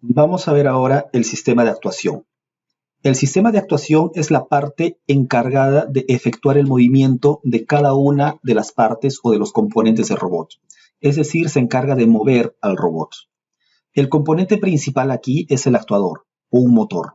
Vamos a ver ahora el sistema de actuación. El sistema de actuación es la parte encargada de efectuar el movimiento de cada una de las partes o de los componentes del robot. Es decir, se encarga de mover al robot. El componente principal aquí es el actuador o un motor.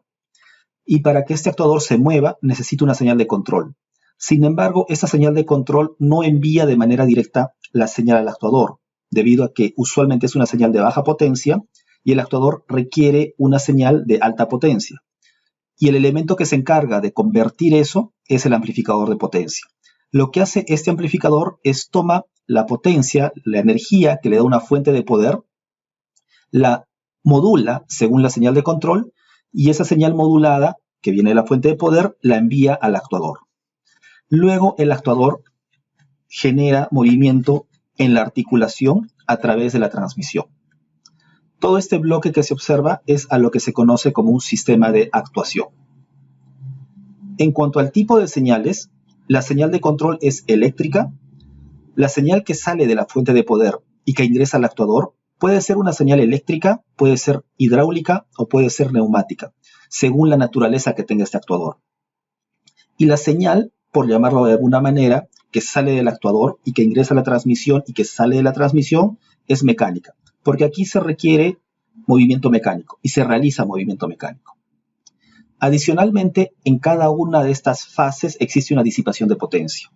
Y para que este actuador se mueva, necesita una señal de control. Sin embargo, esta señal de control no envía de manera directa la señal al actuador, debido a que usualmente es una señal de baja potencia y el actuador requiere una señal de alta potencia. Y el elemento que se encarga de convertir eso es el amplificador de potencia. Lo que hace este amplificador es toma la potencia, la energía que le da una fuente de poder, la modula según la señal de control y esa señal modulada que viene de la fuente de poder la envía al actuador. Luego el actuador genera movimiento en la articulación a través de la transmisión. Todo este bloque que se observa es a lo que se conoce como un sistema de actuación. En cuanto al tipo de señales, la señal de control es eléctrica. La señal que sale de la fuente de poder y que ingresa al actuador puede ser una señal eléctrica, puede ser hidráulica o puede ser neumática, según la naturaleza que tenga este actuador. Y la señal, por llamarlo de alguna manera, que sale del actuador y que ingresa a la transmisión y que sale de la transmisión es mecánica, porque aquí se requiere movimiento mecánico y se realiza movimiento mecánico. Adicionalmente, en cada una de estas fases existe una disipación de potencia,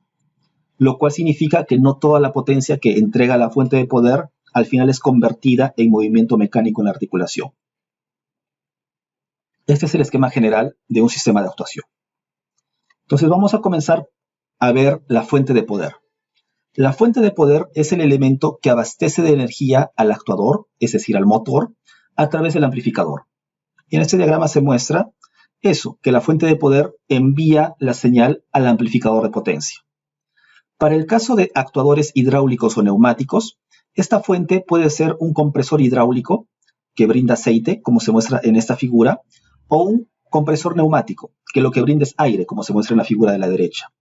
lo cual significa que no toda la potencia que entrega la fuente de poder al final es convertida en movimiento mecánico en la articulación. Este es el esquema general de un sistema de actuación. Entonces vamos a comenzar a ver la fuente de poder. La fuente de poder es el elemento que abastece de energía al actuador, es decir, al motor, a través del amplificador. Y en este diagrama se muestra eso, que la fuente de poder envía la señal al amplificador de potencia. Para el caso de actuadores hidráulicos o neumáticos, esta fuente puede ser un compresor hidráulico que brinda aceite, como se muestra en esta figura, o un compresor neumático, que lo que brinda es aire, como se muestra en la figura de la derecha.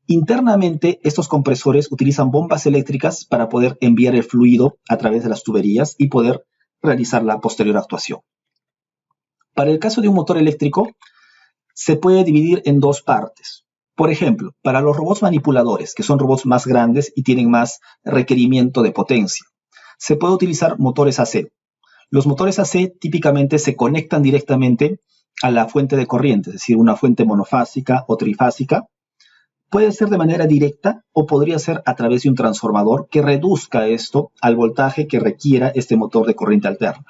Internamente, estos compresores utilizan bombas eléctricas para poder enviar el fluido a través de las tuberías y poder realizar la posterior actuación. Para el caso de un motor eléctrico, se puede dividir en dos partes. Por ejemplo, para los robots manipuladores, que son robots más grandes y tienen más requerimiento de potencia, se puede utilizar motores AC. Los motores AC típicamente se conectan directamente a la fuente de corriente, es decir, una fuente monofásica o trifásica. Puede ser de manera directa o podría ser a través de un transformador que reduzca esto al voltaje que requiera este motor de corriente alterna.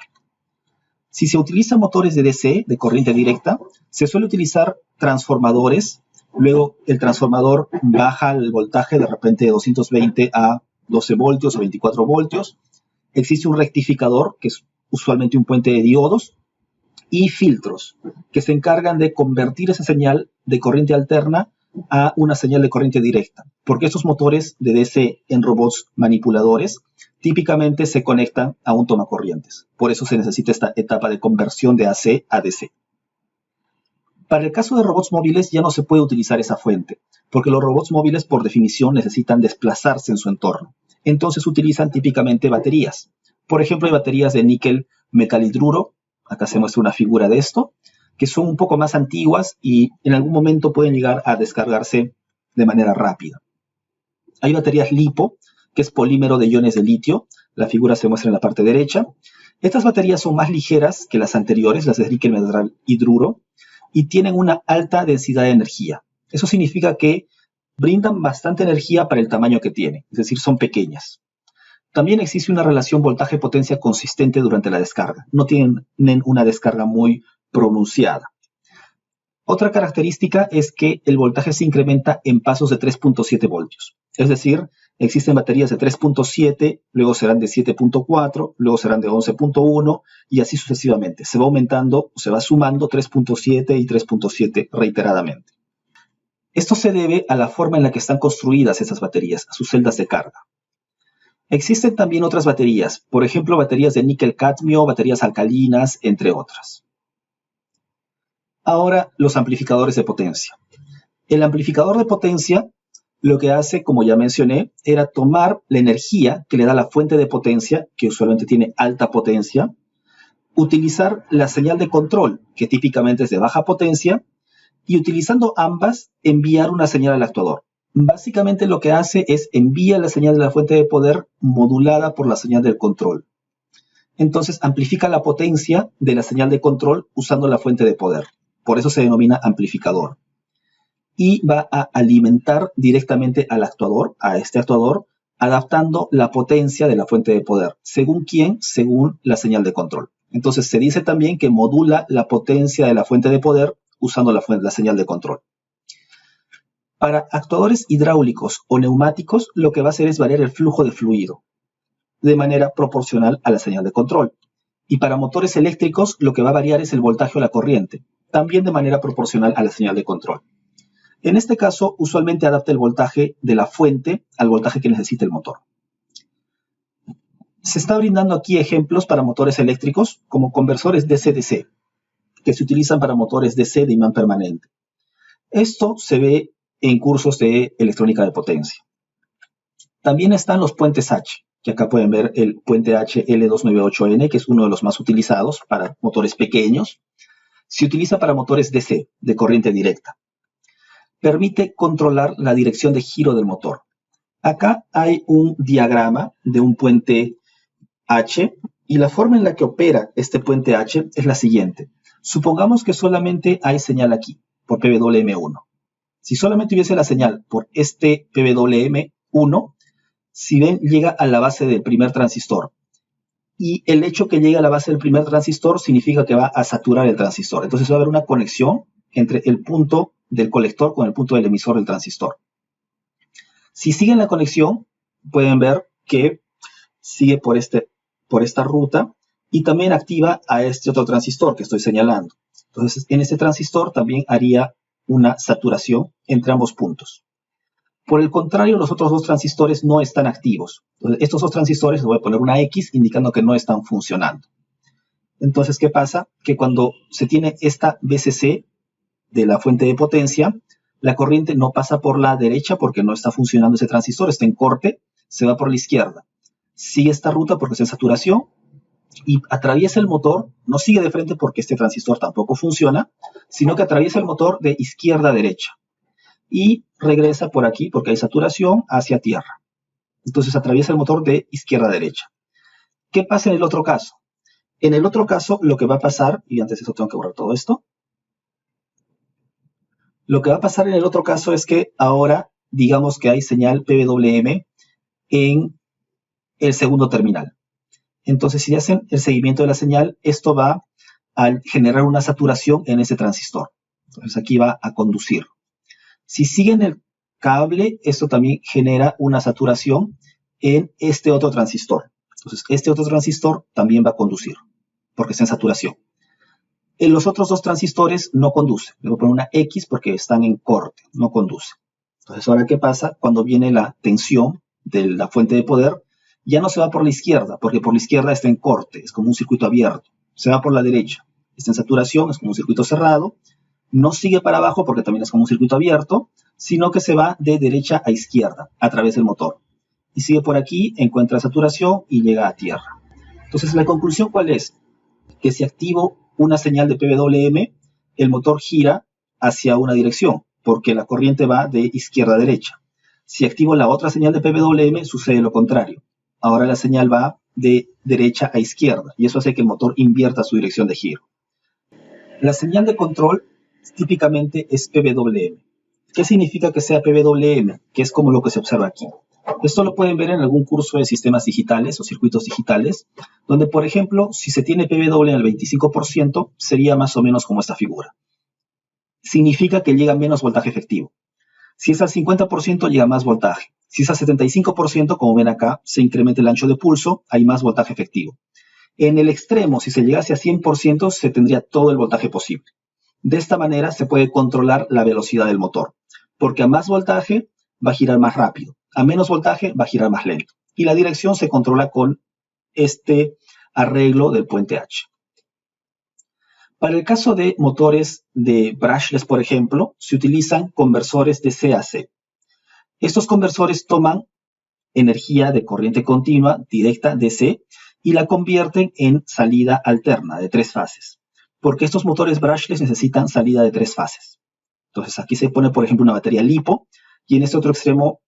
Si se utilizan motores de DC, de corriente directa, se suele utilizar transformadores. Luego el transformador baja el voltaje de repente de 220 a 12 voltios o 24 voltios. Existe un rectificador, que es usualmente un puente de diodos, y filtros, que se encargan de convertir esa señal de corriente alterna a una señal de corriente directa. Porque estos motores de DC en robots manipuladores típicamente se conectan a un tomacorrientes. Por eso se necesita esta etapa de conversión de AC a DC. Para el caso de robots móviles ya no se puede utilizar esa fuente, porque los robots móviles por definición necesitan desplazarse en su entorno. Entonces utilizan típicamente baterías. Por ejemplo, hay baterías de níquel metalhidruro, acá se muestra una figura de esto, que son un poco más antiguas y en algún momento pueden llegar a descargarse de manera rápida. Hay baterías LiPo, que es polímero de iones de litio, la figura se muestra en la parte derecha. Estas baterías son más ligeras que las anteriores, las de níquel metalhidruro, y tienen una alta densidad de energía. Eso significa que brindan bastante energía para el tamaño que tienen, es decir, son pequeñas. También existe una relación voltaje-potencia consistente durante la descarga. No tienen una descarga muy pronunciada. Otra característica es que el voltaje se incrementa en pasos de 3.7 voltios. Es decir, existen baterías de 3.7, luego serán de 7.4, luego serán de 11.1 y así sucesivamente. Se va aumentando, se va sumando 3.7 y 3.7 reiteradamente. Esto se debe a la forma en la que están construidas esas baterías, a sus celdas de carga. Existen también otras baterías, por ejemplo, baterías de níquel-cadmio, baterías alcalinas, entre otras. Ahora, los amplificadores de potencia. El amplificador de potencia lo que hace, como ya mencioné, era tomar la energía que le da la fuente de potencia, que usualmente tiene alta potencia, utilizar la señal de control, que típicamente es de baja potencia, y utilizando ambas, enviar una señal al actuador. Básicamente lo que hace es envía la señal de la fuente de poder modulada por la señal del control. Entonces amplifica la potencia de la señal de control usando la fuente de poder. Por eso se denomina amplificador. Y va a alimentar directamente al actuador, a este actuador, adaptando la potencia de la fuente de poder. ¿Según quién? Según la señal de control. Entonces se dice también que modula la potencia de la fuente de poder usando la señal de control. Para actuadores hidráulicos o neumáticos, lo que va a hacer es variar el flujo de fluido de manera proporcional a la señal de control. Y para motores eléctricos, lo que va a variar es el voltaje o la corriente, también de manera proporcional a la señal de control. En este caso, usualmente adapta el voltaje de la fuente al voltaje que necesita el motor. Se está brindando aquí ejemplos para motores eléctricos como conversores DC-DC, que se utilizan para motores DC de imán permanente. Esto se ve en cursos de electrónica de potencia. También están los puentes H, que acá pueden ver el puente H L298N, que es uno de los más utilizados para motores pequeños. Se utiliza para motores DC, de corriente directa. Permite controlar la dirección de giro del motor. Acá hay un diagrama de un puente H y la forma en la que opera este puente H es la siguiente. Supongamos que solamente hay señal aquí, por PWM1. Si solamente hubiese la señal por este PWM1, si ven, llega a la base del primer transistor. Y el hecho que llegue a la base del primer transistor significa que va a saturar el transistor. Entonces va a haber una conexión entre el punto del colector con el punto del emisor del transistor. Si siguen la conexión, pueden ver que sigue por esta ruta y también activa a este otro transistor que estoy señalando. Entonces, en este transistor también haría una saturación entre ambos puntos. Por el contrario, los otros dos transistores no están activos. Entonces, estos dos transistores, les voy a poner una X indicando que no están funcionando. Entonces, ¿qué pasa? Que cuando se tiene esta VCC de la fuente de potencia, la corriente no pasa por la derecha porque no está funcionando ese transistor, está en corte, se va por la izquierda. Sigue esta ruta porque está en saturación y atraviesa el motor, no sigue de frente porque este transistor tampoco funciona, sino que atraviesa el motor de izquierda a derecha y regresa por aquí porque hay saturación hacia tierra. Entonces atraviesa el motor de izquierda a derecha. ¿Qué pasa en el otro caso? En el otro caso lo que va a pasar, y antes de eso tengo que borrar todo esto, lo que va a pasar en el otro caso es que ahora digamos que hay señal PWM en el segundo terminal. Entonces, si hacen el seguimiento de la señal, esto va a generar una saturación en ese transistor. Entonces, aquí va a conducir. Si siguen el cable, esto también genera una saturación en este otro transistor. Entonces, este otro transistor también va a conducir, porque está en saturación. En los otros dos transistores no conducen. Le voy a poner una X porque están en corte, no conducen. Entonces, ahora, ¿qué pasa? Cuando viene la tensión de la fuente de poder, ya no se va por la izquierda, porque por la izquierda está en corte, es como un circuito abierto. Se va por la derecha, está en saturación, es como un circuito cerrado. No sigue para abajo porque también es como un circuito abierto, sino que se va de derecha a izquierda a través del motor. Y sigue por aquí, encuentra saturación y llega a tierra. Entonces, ¿la conclusión cuál es? Que si activo una señal de PWM, el motor gira hacia una dirección, porque la corriente va de izquierda a derecha. Si activo la otra señal de PWM, sucede lo contrario. Ahora la señal va de derecha a izquierda, y eso hace que el motor invierta su dirección de giro. La señal de control típicamente es PWM. ¿Qué significa que sea PWM? Que es como lo que se observa aquí. Esto lo pueden ver en algún curso de sistemas digitales o circuitos digitales, donde, por ejemplo, si se tiene PWM al 25%, sería más o menos como esta figura. Significa que llega menos voltaje efectivo. Si es al 50%, llega más voltaje. Si es al 75%, como ven acá, se incrementa el ancho de pulso, hay más voltaje efectivo. En el extremo, si se llegase a 100%, se tendría todo el voltaje posible. De esta manera se puede controlar la velocidad del motor, porque a más voltaje va a girar más rápido, a menos voltaje va a girar más lento. Y la dirección se controla con este arreglo del puente H. Para el caso de motores de brushless, por ejemplo, se utilizan conversores de C a C. Estos conversores toman energía de corriente continua directa DC y la convierten en salida alterna de 3 fases, porque estos motores brushless necesitan salida de 3 fases. Entonces aquí se pone, por ejemplo, una batería LiPo y en este otro extremo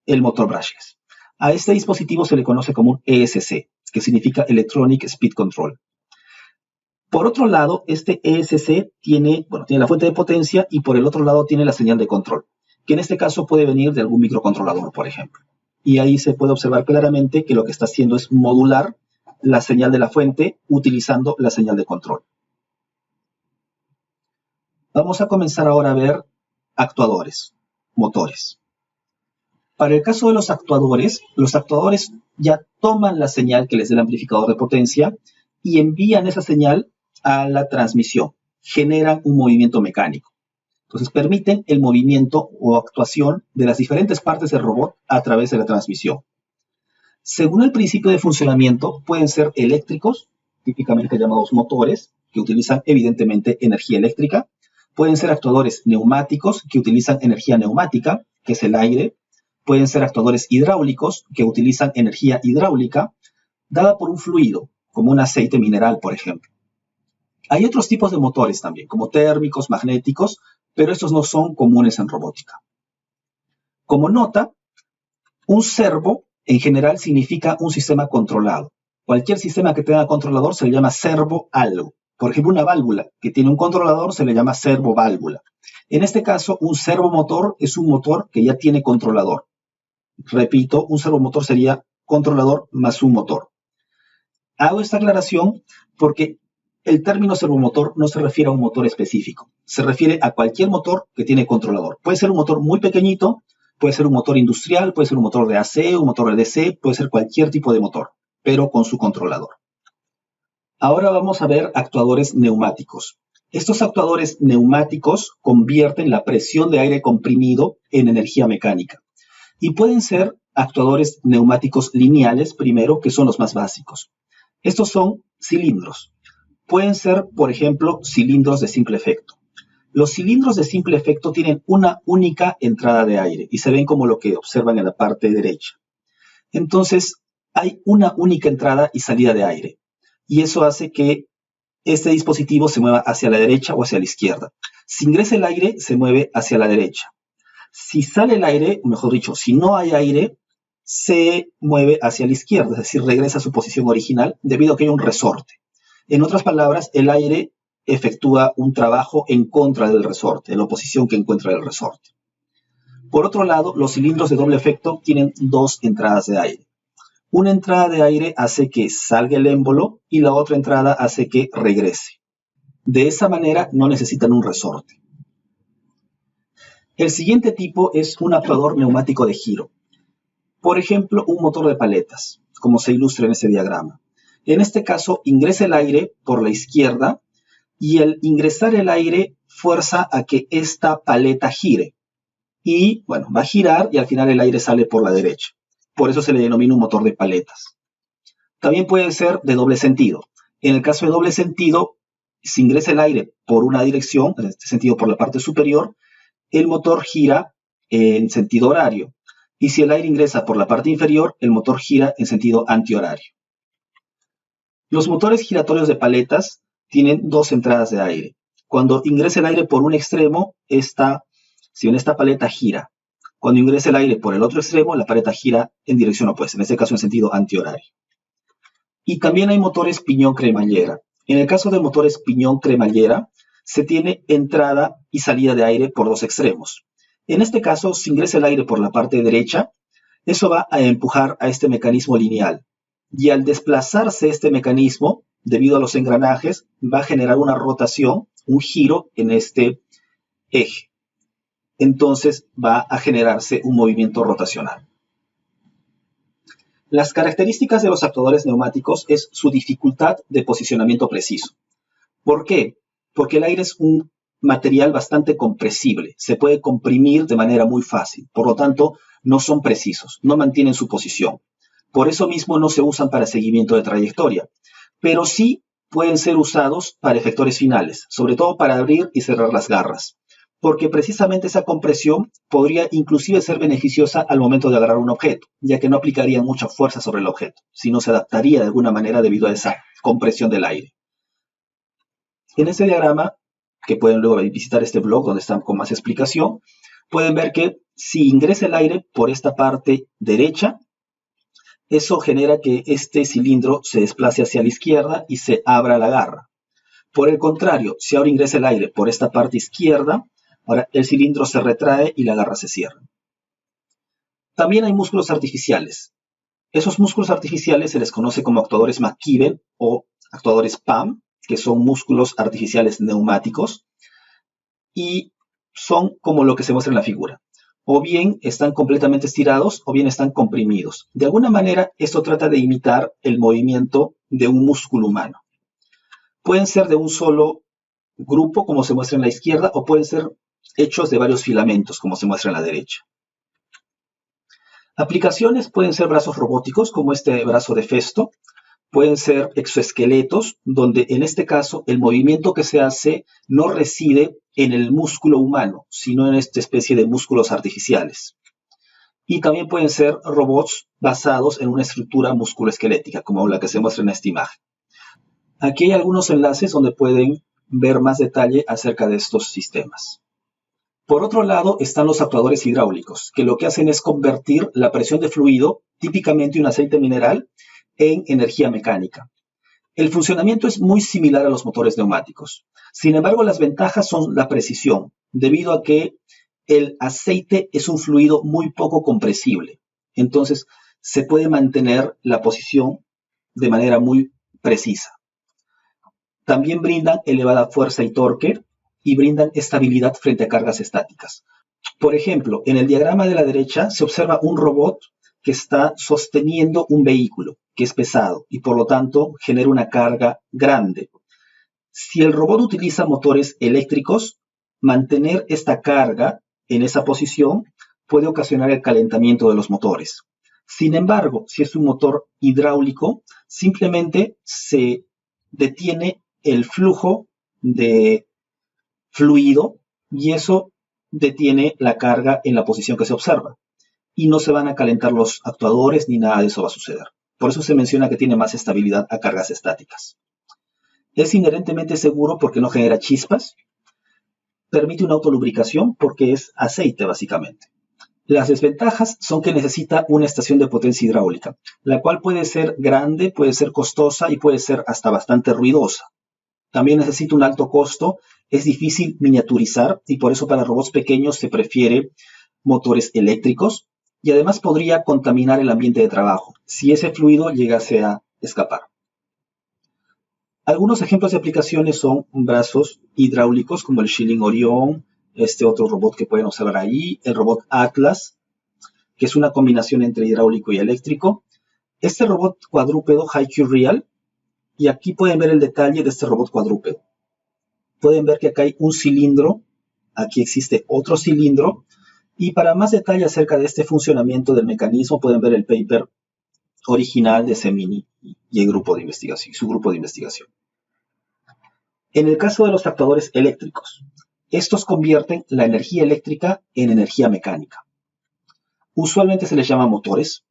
el motor brushless. A este dispositivo se le conoce como un ESC, que significa Electronic Speed Control. Por otro lado, este ESC tiene la fuente de potencia y por el otro lado tiene la señal de control, que en este caso puede venir de algún microcontrolador, por ejemplo. Y ahí se puede observar claramente que lo que está haciendo es modular la señal de la fuente utilizando la señal de control. Vamos a comenzar ahora a ver actuadores, motores. Para el caso de los actuadores ya toman la señal que les dé el amplificador de potencia y envían esa señal a la transmisión. Generan un movimiento mecánico. Entonces permiten el movimiento o actuación de las diferentes partes del robot a través de la transmisión. Según el principio de funcionamiento, pueden ser eléctricos, típicamente llamados motores, que utilizan evidentemente energía eléctrica. Pueden ser actuadores neumáticos, que utilizan energía neumática, que es el aire. Pueden ser actuadores hidráulicos, que utilizan energía hidráulica, dada por un fluido, como un aceite mineral, por ejemplo. Hay otros tipos de motores también, como térmicos, magnéticos, pero estos no son comunes en robótica. Como nota, un servo en general significa un sistema controlado. Cualquier sistema que tenga controlador se le llama servo algo. Por ejemplo, una válvula que tiene un controlador se le llama servoválvula. En este caso, un servomotor es un motor que ya tiene controlador. Repito, un servomotor sería controlador más un motor. Hago esta aclaración porque el término servomotor no se refiere a un motor específico. Se refiere a cualquier motor que tiene controlador. Puede ser un motor muy pequeñito, puede ser un motor industrial, puede ser un motor de AC, un motor de DC, puede ser cualquier tipo de motor, pero con su controlador. Ahora vamos a ver actuadores neumáticos. Estos actuadores neumáticos convierten la presión de aire comprimido en energía mecánica. Y pueden ser actuadores neumáticos lineales, primero, que son los más básicos. Estos son cilindros. Pueden ser, por ejemplo, cilindros de simple efecto. Los cilindros de simple efecto tienen una única entrada de aire y se ven como lo que observan en la parte derecha. Entonces, hay una única entrada y salida de aire. Y eso hace que este dispositivo se mueva hacia la derecha o hacia la izquierda. Si ingresa el aire, se mueve hacia la derecha. Si sale el aire, mejor dicho, si no hay aire, se mueve hacia la izquierda, es decir, regresa a su posición original debido a que hay un resorte. En otras palabras, el aire efectúa un trabajo en contra del resorte, en la oposición que encuentra el resorte. Por otro lado, los cilindros de doble efecto tienen 2 entradas de aire. Una entrada de aire hace que salga el émbolo y la otra entrada hace que regrese. De esa manera no necesitan un resorte. El siguiente tipo es un actuador neumático de giro. Por ejemplo, un motor de paletas, como se ilustra en ese diagrama. En este caso, ingresa el aire por la izquierda y al ingresar el aire fuerza a que esta paleta gire. Y, va a girar y al final el aire sale por la derecha. Por eso se le denomina un motor de paletas. También puede ser de doble sentido. En el caso de doble sentido, si ingresa el aire por una dirección, en este sentido por la parte superior, el motor gira en sentido horario. Y si el aire ingresa por la parte inferior, el motor gira en sentido antihorario. Los motores giratorios de paletas tienen 2 entradas de aire. Cuando ingresa el aire por un extremo, si bien esta paleta gira. Cuando ingresa el aire por el otro extremo, la paleta gira en dirección opuesta, en este caso en sentido antihorario. Y también hay motores piñón-cremallera. En el caso de motores piñón-cremallera, se tiene entrada y salida de aire por 2 extremos. En este caso, si ingresa el aire por la parte derecha, eso va a empujar a este mecanismo lineal. Y al desplazarse este mecanismo, debido a los engranajes, va a generar una rotación, un giro en este eje. Entonces va a generarse un movimiento rotacional. Las características de los actuadores neumáticos es su dificultad de posicionamiento preciso. ¿Por qué? Porque el aire es un material bastante compresible, se puede comprimir de manera muy fácil, por lo tanto no son precisos, no mantienen su posición. Por eso mismo no se usan para seguimiento de trayectoria, pero sí pueden ser usados para efectores finales, sobre todo para abrir y cerrar las garras. porque precisamente esa compresión podría inclusive ser beneficiosa al momento de agarrar un objeto, ya que no aplicaría mucha fuerza sobre el objeto, sino se adaptaría de alguna manera debido a esa compresión del aire. En este diagrama, que pueden luego visitar este blog donde están con más explicación, pueden ver que si ingresa el aire por esta parte derecha, eso genera que este cilindro se desplace hacia la izquierda y se abra la garra. Por el contrario, si ahora ingresa el aire por esta parte izquierda, ahora el cilindro se retrae y la garra se cierra. También hay músculos artificiales. Esos músculos artificiales se les conoce como actuadores McKibben o actuadores PAM, que son músculos artificiales neumáticos y son como lo que se muestra en la figura. O bien están completamente estirados o bien están comprimidos. De alguna manera, esto trata de imitar el movimiento de un músculo humano. Pueden ser de un solo grupo, como se muestra en la izquierda, o pueden ser hechos de varios filamentos, como se muestra en la derecha. Aplicaciones pueden ser brazos robóticos, como este brazo de Festo. Pueden ser exoesqueletos, donde en este caso el movimiento que se hace no reside en el músculo humano, sino en esta especie de músculos artificiales. Y también pueden ser robots basados en una estructura musculoesquelética, como la que se muestra en esta imagen. Aquí hay algunos enlaces donde pueden ver más detalle acerca de estos sistemas. Por otro lado están los actuadores hidráulicos, que lo que hacen es convertir la presión de fluido, típicamente un aceite mineral, en energía mecánica. El funcionamiento es muy similar a los motores neumáticos. Sin embargo, las ventajas son la precisión, debido a que el aceite es un fluido muy poco compresible. Entonces, se puede mantener la posición de manera muy precisa. También brindan elevada fuerza y torque y brindan estabilidad frente a cargas estáticas. Por ejemplo, en el diagrama de la derecha se observa un robot que está sosteniendo un vehículo que es pesado y por lo tanto genera una carga grande. Si el robot utiliza motores eléctricos, mantener esta carga en esa posición puede ocasionar el calentamiento de los motores. Sin embargo, si es un motor hidráulico, simplemente se detiene el flujo de fluido y eso detiene la carga en la posición que se observa. Y no se van a calentar los actuadores ni nada de eso va a suceder. Por eso se menciona que tiene más estabilidad a cargas estáticas. Es inherentemente seguro porque no genera chispas. Permite una autolubricación porque es aceite básicamente. Las desventajas son que necesita una estación de potencia hidráulica, la cual puede ser grande, puede ser costosa y puede ser hasta bastante ruidosa. También necesita un alto costo, es difícil miniaturizar y por eso para robots pequeños se prefiere motores eléctricos. Y además podría contaminar el ambiente de trabajo si ese fluido llegase a escapar. Algunos ejemplos de aplicaciones son brazos hidráulicos como el Schilling Orion, este otro robot que pueden observar ahí, el robot Atlas, que es una combinación entre hidráulico y eléctrico. Este robot cuadrúpedo HiQ Real, y aquí pueden ver el detalle de este robot cuadrúpedo. Pueden ver que acá hay un cilindro, aquí existe otro cilindro, y para más detalle acerca de este funcionamiento del mecanismo pueden ver el paper original de Semini y el grupo de investigación, su grupo de investigación. En el caso de los actuadores eléctricos, estos convierten la energía eléctrica en energía mecánica. Usualmente se les llama motores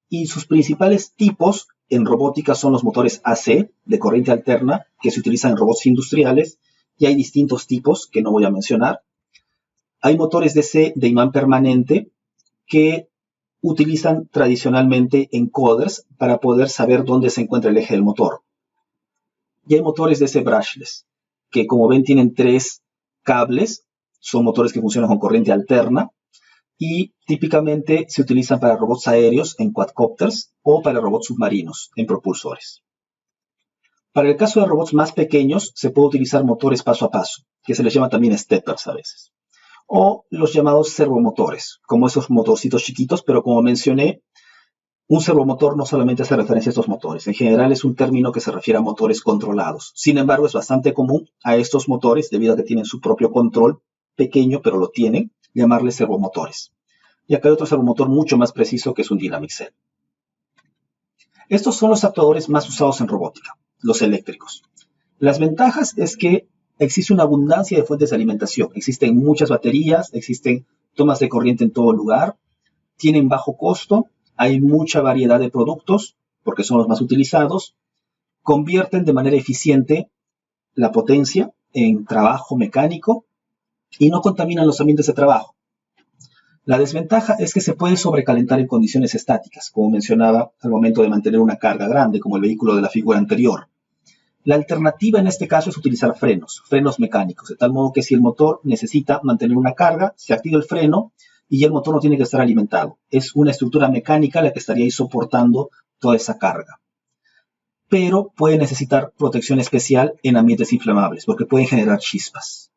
y sus principales tipos en robótica son los motores AC de corriente alterna que se utilizan en robots industriales y hay distintos tipos que no voy a mencionar. Hay motores DC de imán permanente que utilizan tradicionalmente encoders para poder saber dónde se encuentra el eje del motor. Y hay motores DC brushless, que como ven tienen 3 cables, son motores que funcionan con corriente alterna y típicamente se utilizan para robots aéreos en quadcopters o para robots submarinos en propulsores. Para el caso de robots más pequeños se puede utilizar motores paso a paso, que se les llama también steppers a veces. O los llamados servomotores, como esos motorcitos chiquitos, pero como mencioné, un servomotor no solamente hace referencia a estos motores, en general es un término que se refiere a motores controlados. Sin embargo, es bastante común a estos motores, debido a que tienen su propio control, pequeño, pero lo tienen, llamarles servomotores. Y acá hay otro servomotor mucho más preciso que es un Dynamic Cell. Estos son los actuadores más usados en robótica, los eléctricos. Las ventajas es que existe una abundancia de fuentes de alimentación. Existen muchas baterías, existen tomas de corriente en todo lugar, tienen bajo costo, hay mucha variedad de productos, porque son los más utilizados, convierten de manera eficiente la potencia en trabajo mecánico y no contaminan los ambientes de trabajo. La desventaja es que se puede sobrecalentar en condiciones estáticas, como mencionaba al momento de mantener una carga grande, como el vehículo de la figura anterior. La alternativa en este caso es utilizar frenos mecánicos, de tal modo que si el motor necesita mantener una carga, se activa el freno y el motor no tiene que estar alimentado. Es una estructura mecánica la que estaría ahí soportando toda esa carga. Pero puede necesitar protección especial en ambientes inflamables, porque pueden generar chispas.